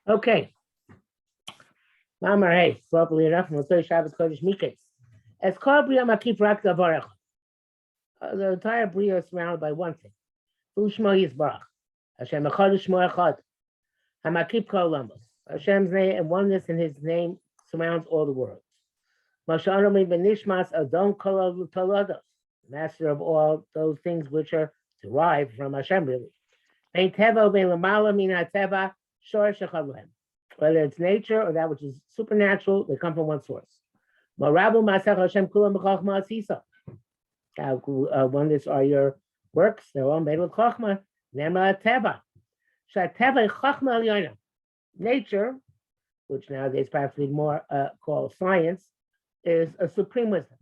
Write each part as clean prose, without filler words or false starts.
Okay. Mamar hey, properly enough, Motzei Shabbos Kodesh Miketz. As Kol Bria Makif Rak Davarech. The entire Bria is surrounded by one thing. Ushmo Yisbarach. Hashem Echad Shmo Echad. Hamakif Kol Lamos. Hashem's name and oneness in his name surrounds all the worlds. Masha'anomi Benishmas Adon Kol Tolodos. Master of all those things which are derived from Hashem, really. Bein Teva Bein Lamala Mina Teva Shor Shechavlem. Whether it's nature or that which is supernatural, they come from one source. Wonders are your works, they're all made with Chochma. Nature, which nowadays perhaps we more call science, is a supreme wisdom.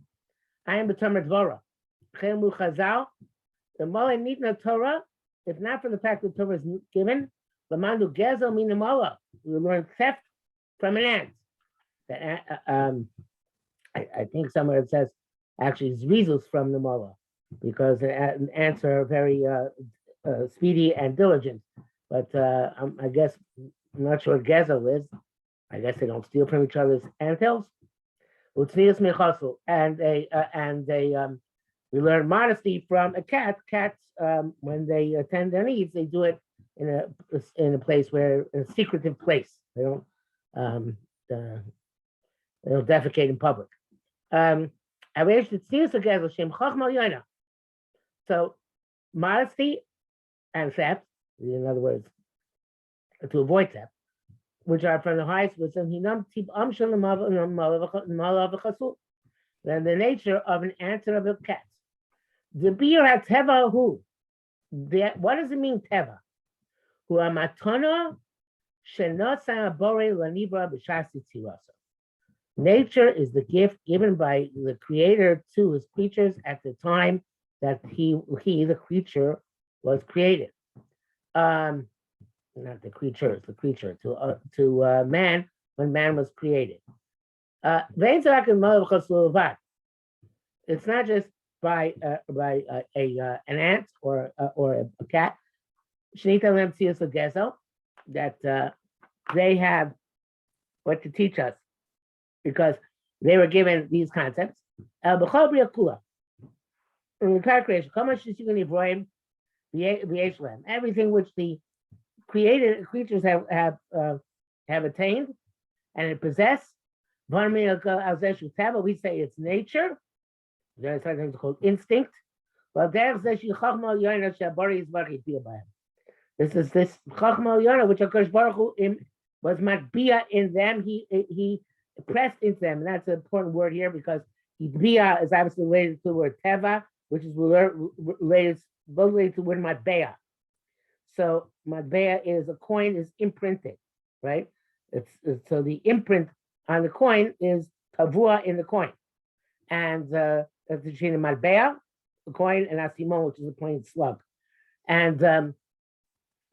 I am the Dvora. The Mola Nitna Torah, if not for the fact that Torah is given, Lamandu Gezel Minamala. We learn theft from an ant. I think somewhere it says actually Zrizus from the Mola, because ants are very speedy and diligent. But I guess I'm not sure what Gezel is. I guess they don't steal from each other's anthills. And we learn modesty from a cat. Cats, when they attend their needs, they do it in a place where in a secretive place. They don't defecate in public. So modesty and theft, in other words, to avoid theft, which are from the highest wisdom, then the nature of an answer of a cat. The beer at teva who? What does it mean teva? Who are matana shenosa bore lanibra b'shasi tirasa. Nature is the gift given by the Creator to his creatures at the time that he the creature, was created. Not the creatures, the creature to man when man was created. It's not just by an ant or a cat. That they have what to teach us, because they were given these concepts. In the entire creation, everything which the created creatures have attained and possess. We say it's nature. There's something called instinct. This is this Chochmo Yonah, which HaKadosh Baruch Hu was matbia in them. He pressed into them, and that's an important word here because bia is obviously related to the word teva, which is related both related to the word matbea. So matbea is a coin is imprinted, right? So the imprint on the coin is tavua in the coin, and that's between the matbea, the coin, and asimon, which is a plain slug, and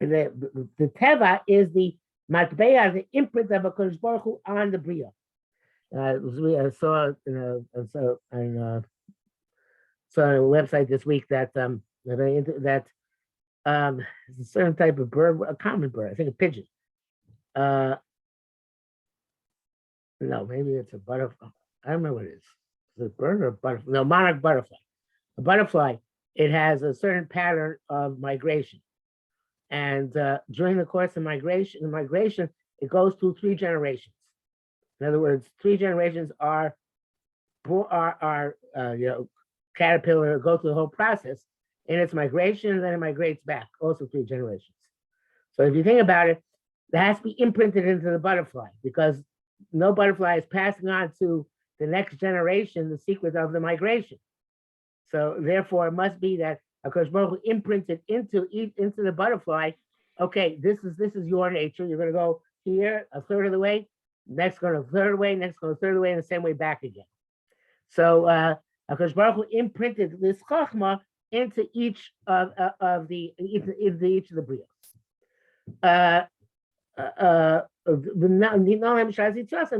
the teva is the matbea, the imprint of HaKadosh Baruch Hu on the bria. I saw on a website this week that it's a certain type of bird, a common bird, I think a pigeon. No, maybe it's a butterfly. I don't know what it is. Is it a bird or a butterfly? No, monarch butterfly. A butterfly, it has a certain pattern of migration. And during the course of migration, it goes through 3 generations. In other words, 3 generations are caterpillar go through the whole process in its migration, and then it migrates back, also 3 generations. So if you think about it, that has to be imprinted into the butterfly, because no butterfly is passing on to the next generation the secret of the migration. So therefore, it must be that HaKadosh Baruch Hu imprinted into the butterfly. Okay, this is your nature. You're going to go here a third of the way, next going a third of the way, next going a third of the way, and the same way back again. So HaKadosh Baruch Hu imprinted this Chochma into each of the brios.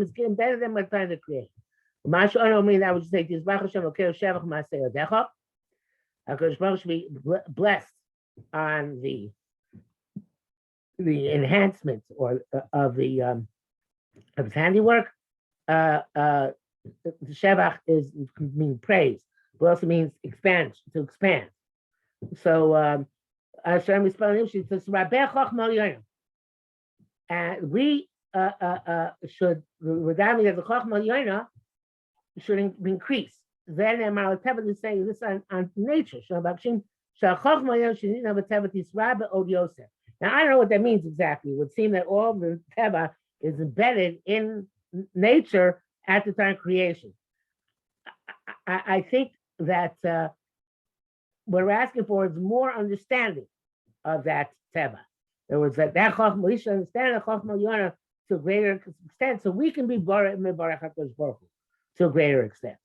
It's getting better than my time to create. I would say HaKadosh Baruch should be blessed on the the enhancement or of the of his handiwork. Shevach is mean praise, but also means expand, to expand. So Hashem responded, she says, "Rabbeinu Chochmo." And we should, regarding as a Chochmo Yoina, should increase. Then Teva is saying this on nature. Now I don't know what that means exactly. It would seem that all the Teva is embedded in nature at the time of creation. I think that what we're asking for is more understanding of that Teva. In other words, that Chochma, we should understand that Chochma Yonah to a greater extent, so we can be Mebarach HaKadosh Baruch Hu to a greater extent.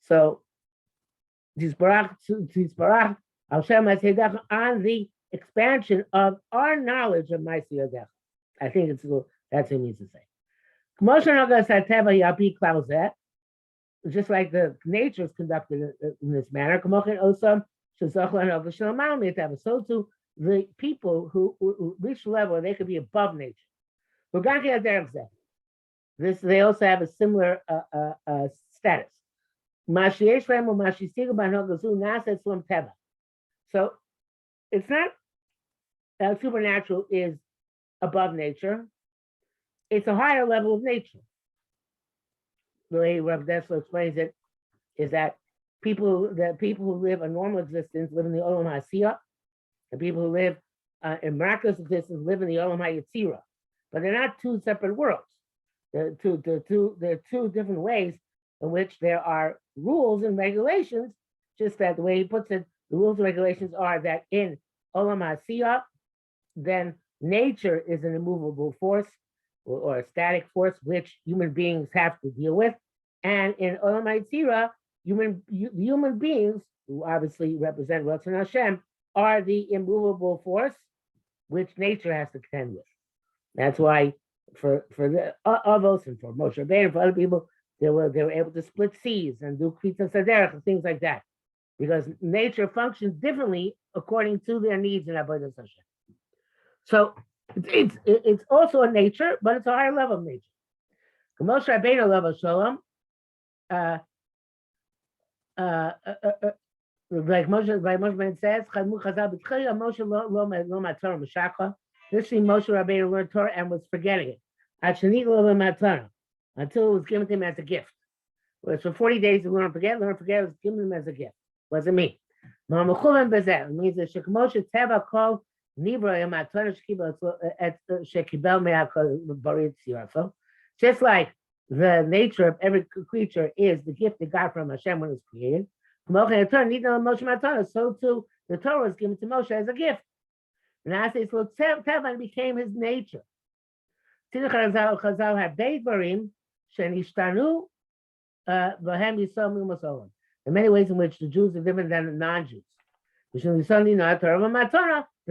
So, Tisbarach, Hashem Ma'aseh on the expansion of our knowledge of Ma'aseh Yodecha. I think that's what it means to say. Just like the nature is conducted in this manner, so too the people who reach a level where they could be above nature. This they also have a similar status. So it's not supernatural is above nature. It's a higher level of nature. The way Rav Dessler explains it is that people who live a normal existence live in the Olam HaSiyah, and people who live in miraculous existence live in the Olam HaYetzirah. But they're not two separate worlds. They're two different ways in which there are rules and regulations, just that the way he puts it, the rules and regulations are that in Olam HaSiyah, then nature is an immovable force or a static force which human beings have to deal with. And in Olam HaYetzirah, human beings, who obviously represent Ratzon Hashem, are the immovable force which nature has to contend with. That's why for the Avos and for Moshe Rabbeinu and for other people, they were able to split seas and do Krita Saderech and things like that, because nature functions differently according to their needs in Avodas Hashem. So it's also a nature, but it's a higher level of nature. Moshe Rabbeinu level Shalom, like Moshe Rabbeinu says, Moshe lo matzara mashakha. This thing Moshe Rabbeinu learned Torah and was forgetting it. Until it was given to him as a gift. Whereas for 40 days he learned forget, it was given him as a gift. What does it mean? It means that Shekmoshe Teva called just like the nature of every creature is the gift that got from Hashem when it was created, so too the Torah was given to Moshe as a gift. And I say, so Teva became his nature. Chazal had Beidvarim shenishtanu v'hem yisrael mimasolim. In many ways in which the Jews are different than the non-Jews. And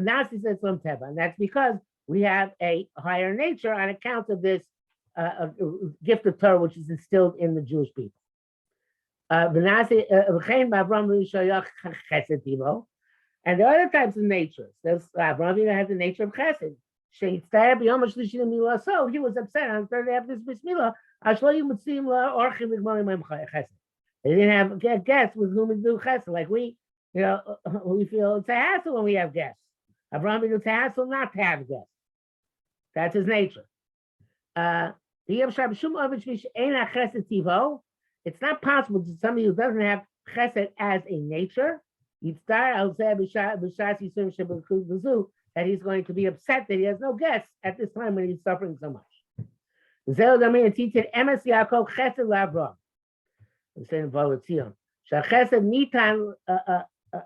Nasi says from Teva, and that's because we have a higher nature on account of this gift of Torah, which is instilled in the Jewish people. And there are other types of natures. There's Abraham has the nature of Chesed. So he was upset on the third day after this Bismillah. They didn't have guests with whom to do Chesed. Like we feel it's a hassle when we have guests. Abraham it's a hassle not to have guests. That's his nature. It's not possible to somebody who doesn't have Chesed as a nature. That he's going to be upset that he has no guests at this time when he's suffering so much. Saying Chesed nitan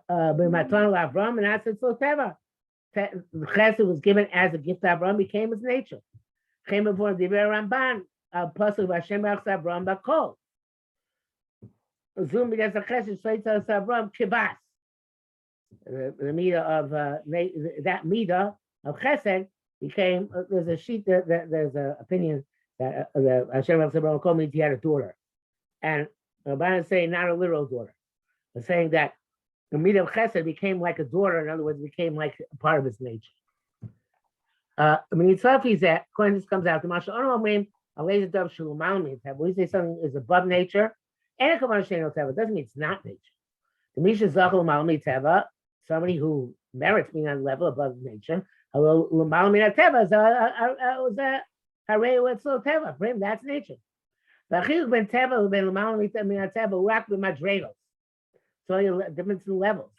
b'matan l'Avram, and I said so Teva. Chesed was given as a gift to Avram, became his nature. Came before the Ramban, Pasuk Hashem Avram Bakol. Zoom because the Chesed straight to Avram kibas. The midah of that midah of Chesed became. There's a sheet there's an opinion that Hashem Avram means he had a daughter, and Ramban is saying not a literal daughter. They're saying that the midah of Chesed became like a daughter. In other words, became like a part of his nature. According to this comes out, the Masha Ono a laser dove Shulumalmi. We say something is above nature, and it doesn't mean it's not nature. The Misha Zachal Malmi Teva, somebody who merits being on a level above nature. Hello, Malmi Teva is a Hare Wetzel Teva. For him, that's nature. Bachiluk ben Teva, ben Malmi Teva, Rak ben Madregos. So difference in levels.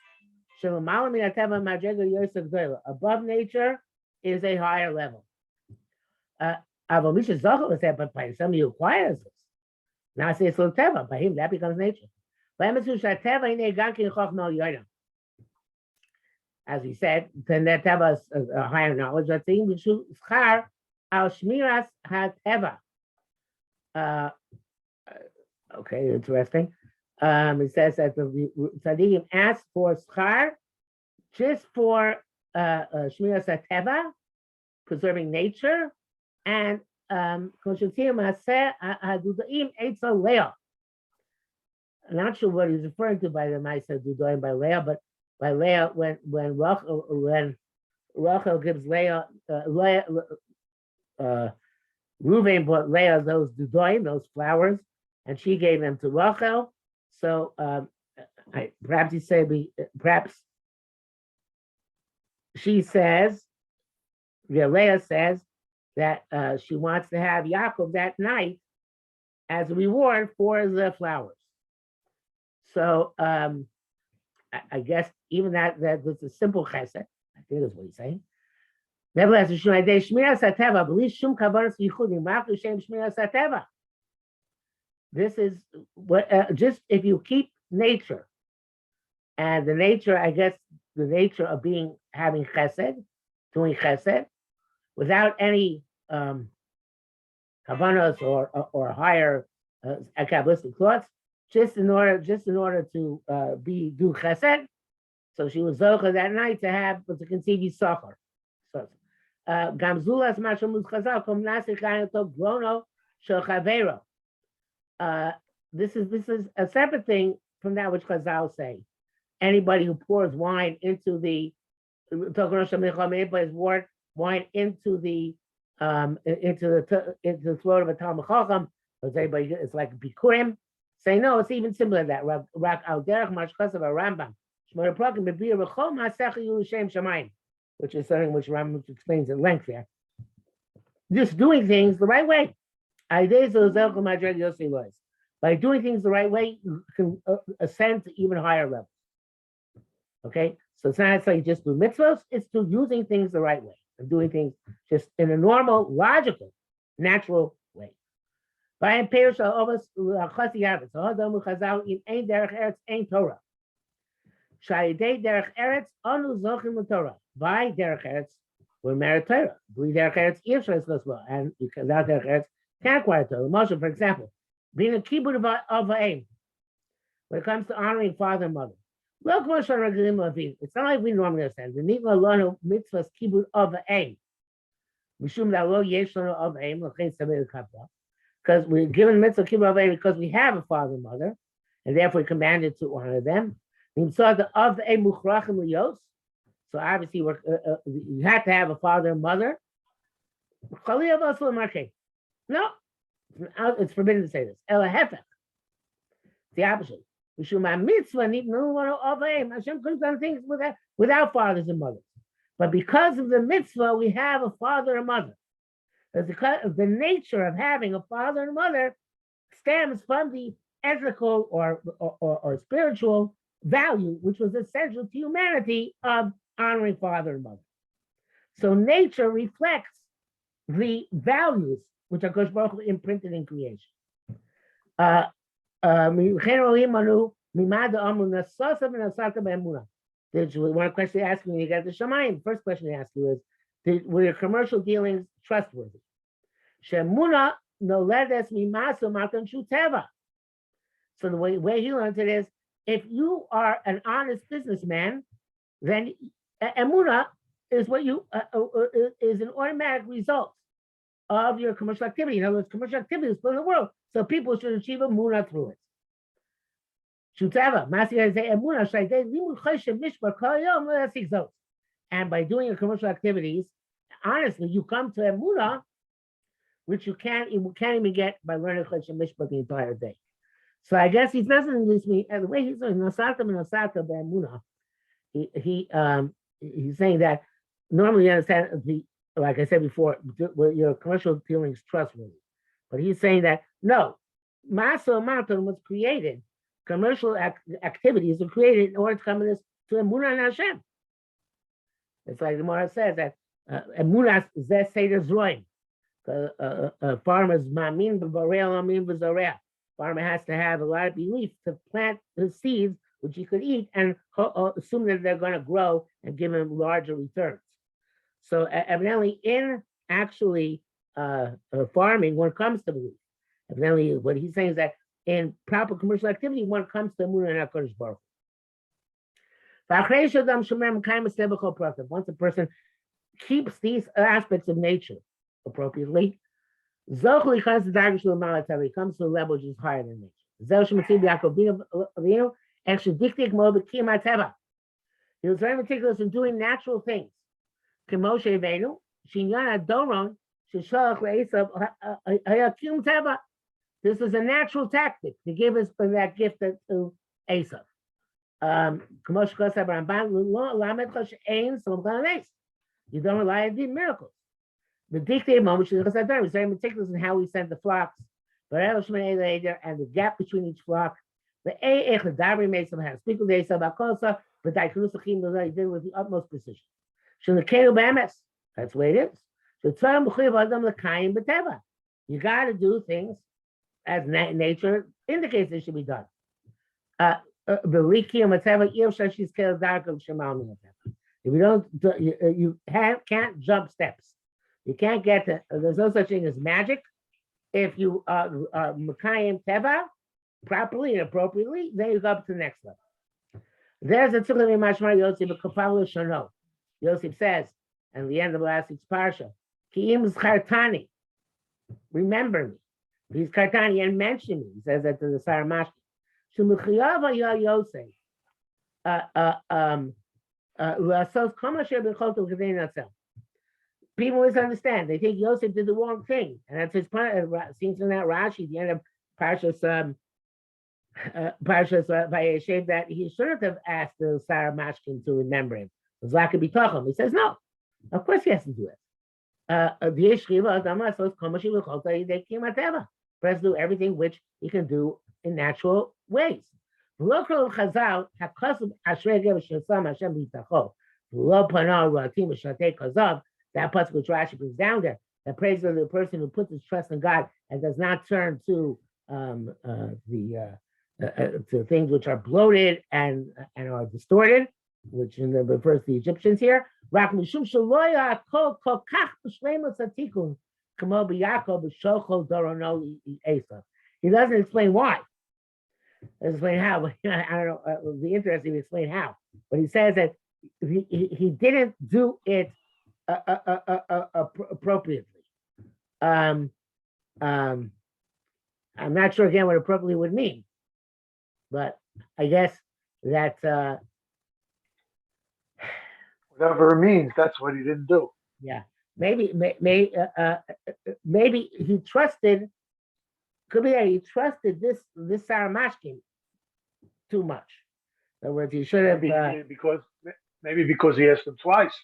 Shalomalmi Teva Madrego Yosef Goyla. Above nature is a higher level. Avamisha Zachal is that, but by somebody who acquires this. Now I say it's little Teva. By him, that becomes nature. As we said, then that Teva is a higher knowledge. I think we should schar al shmiras hateva. Okay, interesting. It says that the tzaddikim asked for schar just for shmiras hateva, preserving nature, and koshetim haseh hadudaim eitzel leah. I'm not sure what he's referring to by the Maisa Dudoim by Leah, but by Leah when Rachel gives Leah Reuven bought Leah those Dudoim, those flowers, and she gave them to Rachel. So perhaps she says, Leah says that she wants to have Yaakov that night as a reward for the flowers. So I guess even that was a simple chesed. I think that's what he's saying. Nevertheless, this is what just if you keep nature, and the nature, I guess, the nature of having chesed, doing chesed, without any kavanos or higher kabbalistic thoughts. Just in order to do chesed, so she was zocha that night to conceive Yisachar. So, gamzulas mashamuz chazal kom nasi chayato grono shel chavero. This is a separate thing from that which Chazal say. Anybody who pours wine into the wine into the throat of a Talmud Chacham, it's like bikurim. Say no, it's even simpler than that. Rak al derech mashchas of a Rambam. Shmona prakim bebir rechol masech yulushem shamayim, which is something which Rambam explains at length there. Just doing things the right way. By doing things the right way, you can ascend to even higher levels. Okay, so it's not like just do mitzvahs; it's to using things the right way and doing things just in a normal, logical, natural way. By Perish of us, Chazal in ein derech eretz ein Torah. Shayidei derech eretz anu zochim Torah. By derech eretz we're merit Torah. Bli derech eretz yishras l'sla, and without derech eretz can't acquire Torah. Moshe, for example, being a kibbutz of aim. When it comes to honoring father and mother, look what it's not like we normally understand. The nitla lanu mitzvahs kibbutz of aim. Mishum that lo yesh lanu of aim l'chein samei l'kapla. Because we're given mitzvah kibbutz of aim because we have a father and mother, and therefore commanded to honor them. So obviously, you have to have a father and mother. No, it's forbidden to say this. It's the opposite. Hashem could have done things without fathers and mothers. But because of the mitzvah, we have a father and mother. Because of the nature of having a father and mother stems from the ethical or spiritual value, which was essential to humanity of honoring father and mother. So nature reflects the values which are Kosh Baruch Hu imprinted in creation. One question they ask you when you get the Shamayim, first question they ask you is, were your commercial dealings trustworthy? Shemuna noledes mimasu matan shuteva. So the way he learned it is, if you are an honest businessman, then emuna is what you is an automatic result of your commercial activity. In other words, commercial activity is in the world, so people should achieve emuna through it. Shuteva, and by doing your commercial activities honestly, you come to Emunah, which you can't even get by learning Choshen Mishpat the entire day. So I guess he's messing with me, and the way he's doing Nasata and Nasata Emunah, he's saying that normally you understand like I said before, your commercial dealing is trustworthy. But he's saying that no, Masa Matan was created, commercial activities were created in order to come to Emunah and Hashem. It's like the Gemara says that Emunah Zeh Seder Zroim. Farmers mamin b'barei amin b'zareh. Farmer has to have a lot of belief to plant the seeds which he could eat and assume that they're going to grow and give him larger returns. So evidently, in actually farming, one comes to belief. Evidently, what he's saying is that in proper commercial activity, one comes to Emunah and HaKadosh Baruch Hu. Once a person keeps these aspects of nature appropriately, Zochli comes to Dargish comes to a level which is higher than nature. He was very meticulous in doing natural things. This is a natural tactic to give us that gift to Esav. You don't rely on the miracles. The dictated moment, he's very meticulous in how he sent the flocks, and the gap between each flock. The speak with Esav, but he did it with the utmost precision. That's the way it is. You got to do things as nature indicates they should be done. If you don't, you can't jump steps. You can't get to, there's no such thing as magic. If you are Mekayim Teva properly and appropriately, then you go up to the next level. There's a Tzukah Mashmar Yosef, but Kapal Shano. Yosef says, and the end of last week's parsha, Ki'im Zchartani, remember me. He's Kartani and mention me. He says that to the Saramashki. Shumuchiyava Ya Yosef. People misunderstand. They think Yosef did the wrong thing, and that's his part. It seems in that Rashi, the end of Parshas Vayeshev, that he shouldn't have asked the Sarah Mashkin to remember him. He says no. Of course he has to do it. Press do everything which he can do in natural ways. That pasuk which Rashi brings down there, that praises the person who puts his trust in God and does not turn to to things which are bloated and are distorted, which refers to the Egyptians here. He doesn't explain why. Explain how, but I don't know. It would be interesting to explain how. But he says that he didn't do it appropriately. I'm not sure again what appropriately would mean, but I guess that whatever it means, that's what he didn't do. Yeah, maybe he trusted. Could be that he trusted this Saramashkin too much. In other words, he should have maybe because he asked him twice.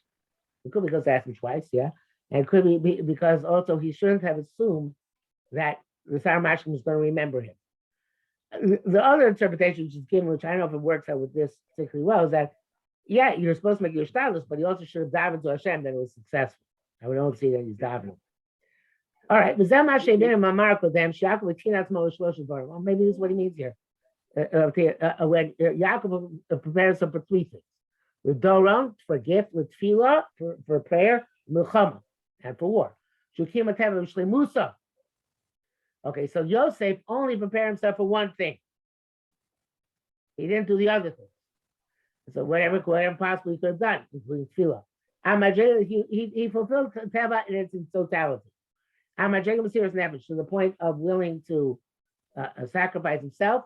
It could be because he asked him twice, yeah, and it could be because also he shouldn't have assumed that the Saramashkin was going to remember him. The other interpretation which is given, which I don't know if it works out with this particularly well, is that yeah, you're supposed to make your status, but he also should have davened to Hashem that it was successful. And we don't see that he's davening. All right, well, maybe this is what he means here. When Yaakov prepares him for three things: with Doron, for gift; with Tefillah, for prayer; Milchama, and for war. Okay, so Yosef only prepared himself for one thing. He didn't do the other thing. So whatever possible he could have done, including Tefillah. He fulfilled Teva in its totality. To the point of willing to sacrifice himself,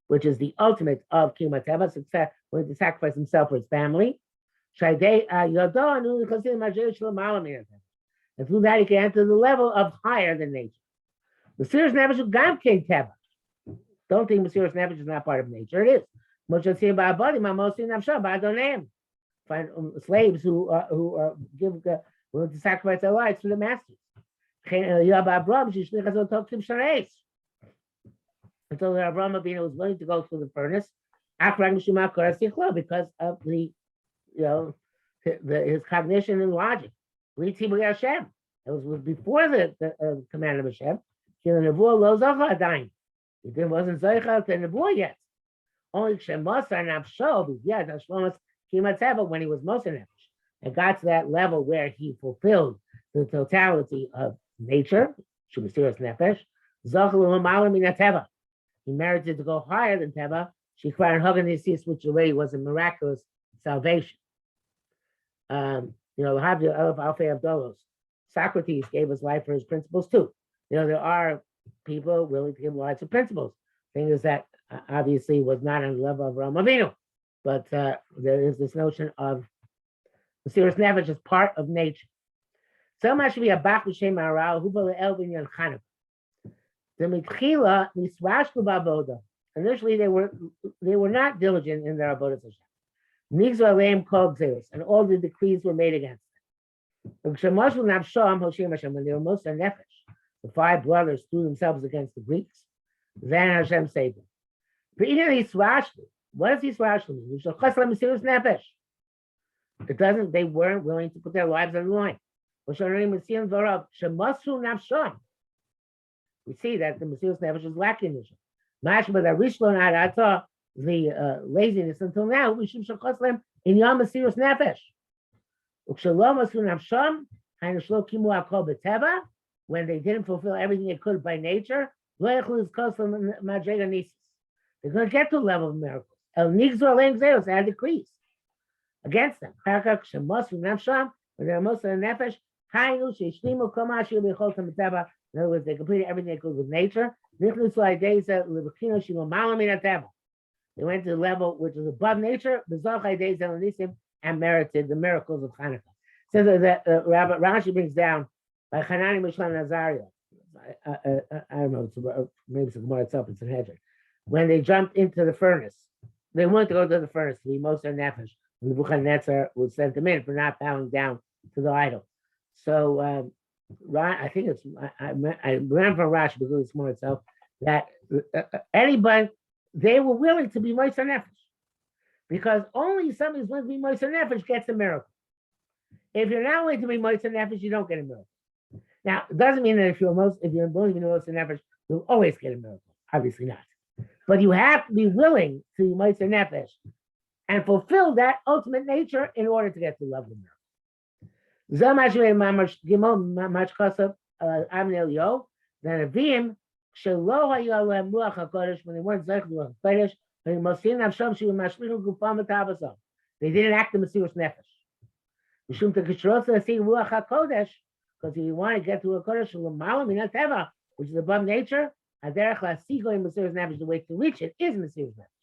which is the ultimate of Kimateva, willing to sacrifice himself for his family. And through that, he can enter the level of higher than nature. Mesiras Nefesh Gam Kein Teva. Don't think Mesiras Nefesh is not part of nature. It is. Find slaves who willing to sacrifice their lives for the masters. Until Avraham Avinu was willing to go through the furnace, because of his cognition and logic. It was before the command of Hashem. He wasn't Zeichel to Nebuah yet. Only Shemasa Nafsho, when he was Moshe Nefesh, and got to that level where he fulfilled the totality of nature, Shemasiras Nefesh, he merited to go higher than Teva. Shikvar and Haganisius, which already was a miraculous salvation. Socrates gave his life for his principles too. There are people willing to give lives for principles. Thing is that obviously was not on the level of Avraham Avinu, but there is this notion of the Mesiras Nefesh as part of nature. So much to be a Bach B'Shem Aral, Hubal Elvin Yan Chanukah. The Mitchila Niswashlu Bavoda. Initially, they were not diligent in their avodas Hashem. Nigzu Aleim Kol Gzeros, and all the decrees were made against them. When they were most nefesh, the 5 brothers threw themselves against the Greeks. Then Hashem saved them. What does Yiswashlu mean? It doesn't. They weren't willing to put their lives on the line. We see that the Mesiras Nefesh is lacking this. The laziness until now, we should in Yom Mesiras Nefesh. When they didn't fulfill everything they could by nature, they're going to get to a level of miracles. They had decrees against them. When they're most of the nefesh, in other words, they completed everything they could with nature. They went to the level which is above nature, and merited the miracles of Hanukkah. So that Rabbi Rashi brings down by Hanani Mishlan Nazaria. I don't know, maybe it's the Gemara itself, it's in Hedron. When they jumped into the furnace, they wanted to go to the furnace to be most of nefesh. And Nebuchadnezzar would send them in for not bowing down to the idol. So I think it's I remember from Rashi because it's more itself that anybody they were willing to be Moser Nefesh because only somebody who's willing to be Moser Nefesh gets a miracle. If you're not willing to be Moser Nefesh, you don't get a miracle. Now it doesn't mean that if you're willing to be Moser Nefesh, you'll always get a miracle. Obviously not. But you have to be willing to be Moser Nefesh and fulfill that ultimate nature in order to get to the level of miracle. Then Avim when they weren't they didn't act the Mesiras Nefesh. Because if you want to get to a Kodesh which is above nature, the way to reach it is Mesiras Nefesh.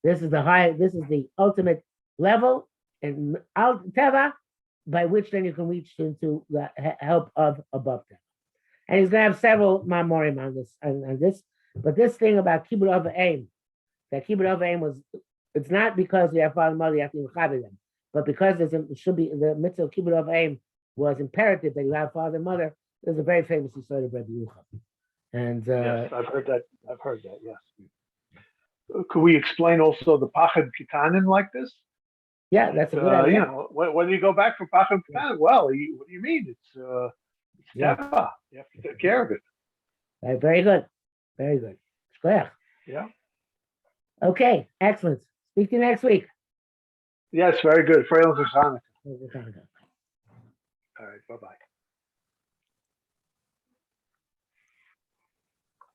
This is the ultimate level in Al Teva, by which then you can reach into the help of above Teva. And he's going to have several mamorim on this, but this thing about Kibbud Av V'Eim, that Kibbud Av V'Eim it's not because you have father and mother, you have to inhabit them, but because it should be the mitzvah of Kibbud Av V'Eim was imperative that you have father and mother. There's a very famous story of Rabbi Yerucham. And yes, I've heard that. Yes. Could we explain also the Pachad Kitanin like this? Yeah, that's a good idea. When you go back for Pachad Kitanin, well, what do you mean? It's Teva. You have to take care of it. Right, very good. Very good. Shkoyach. Yeah. Okay, excellent. Speak to you next week. Yes, very good. Freilach Hanukkah. All right, bye-bye.